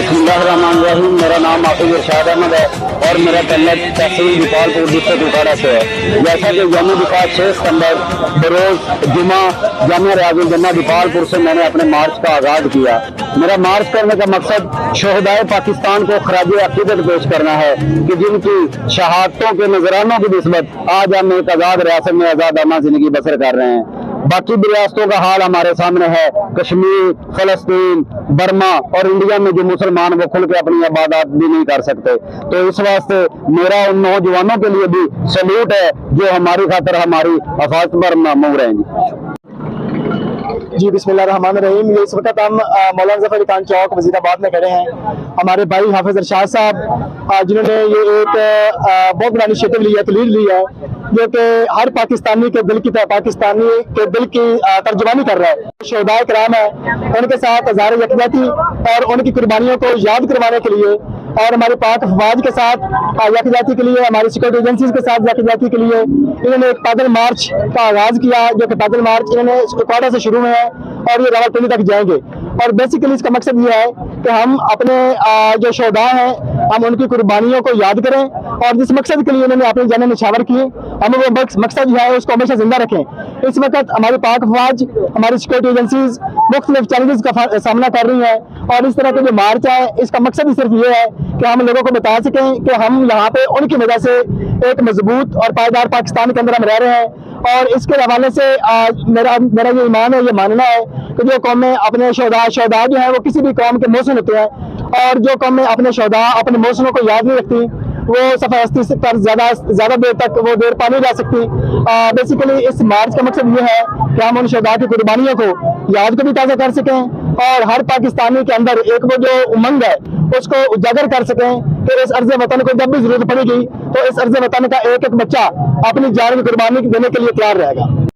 बिस्मिल्लाहिर्रहमानिर्रहीम। मेरा नाम हाफिज इरशाद अहमद है और मेरा तल्लक तहसील दीपालपुर डिस्ट्रिक्ट उकाड़ा से है। जैसा कि यौम दिफात 6 सितंबर बरोज जुमा जामिया रियाजुल जन्नह दीपालपुर से मैंने अपने मार्च का आगाज किया। मेरा मार्च करने का मकसद शोहदाए पाकिस्तान को खराज अकीदत पेश करना है कि जिनकी शहादतों के नजरानों की निस्बत आज हम एक आज़ाद रियासत में आज़ादाना जिंदगी बसर कर रहे हैं। बाकी भी रियासतों का हाल हमारे सामने है। कश्मीर, फलस्तीन, बर्मा और इंडिया में जो मुसलमान वो खुल के अपनी इबादत भी नहीं कर सकते। तो इस वास्ते मेरा उन नौजवानों के लिए भी सल्यूट है जो हमारी खातिर हमारी हिफाजत पर मामूर हैं। जी बिस्मिल्लाहिर्रहमानिर्रहीम। ये इस वक्त हम मौलाना ज़फ़र अली खान चौक वज़ीराबाद में खड़े हैं। हमारे भाई हाफिज इरशाद साहब जिन्होंने ये एक बहुत बड़ा इनिशिएटिव लिया, लीड ली है, जो कि हर पाकिस्तानी के दिल की पाकिस्तानी के दिल की तर्जुमानी कर रहा है। शोहदाए किराम है, उनके साथ अज़हार यकजहती और उनकी कुर्बानियों को याद करवाने के लिए और हमारे पाक अफवाज के साथ यकजहती के लिए, हमारी सिक्योरिटी एजेंसीज के साथ यकजहती के लिए इन्होंने एक पैदल मार्च का आगाज किया, जो कि पैदल मार्च इन्होंने उकाड़ा से शुरू में है और ये रावलपिंडी तक जाएंगे। और बेसिकली इसका मकसद ये है कि हम अपने जो शोहदा हैं हम उनकी कुर्बानियों को याद करें और जिस मकसद के लिए उन्होंने अपनी जानें निछावर की हम वो मकसद जो है उसको हमेशा जिंदा रखें। इस वक्त हमारी पाक अफवाज, हमारी सिक्योरिटी एजेंसीज मुख्तलिफ चैलेंजेस का सामना कर रही हैं और इस तरह के जो मार्च है इसका मकसद ही सिर्फ ये है कि हम लोगों को बता सकें कि हम यहाँ पे उनकी वजह से एक मजबूत और पायदार पाकिस्तान के अंदर हम रह रहे हैं। और इसके हवाले से मेरा ये ईमान है, ये मानना है कि जो कौमें अपने शोहदा जो है वो किसी भी कौम के मोहसिन होते हैं और जो कौमें अपने शोहदा अपने मोहसिनों को याद नहीं रखती वो सफायस्ती पर ज्यादा देर तक वो देर पा नहीं जा सकती। बेसिकली इस मार्च का मकसद ये है कि हम उन शोहदा की कुर्बानियों को याद को भी ताज़ा कर सकें और हर पाकिस्तानी के अंदर एक वो जो उमंग है उसको उजागर कर सकें कि इस अर्ज़ वतन को जब भी जरूरत पड़ेगी तो इस अर्ज़ वतन का एक एक बच्चा अपनी जान की कुर्बानी देने के लिए तैयार रहेगा।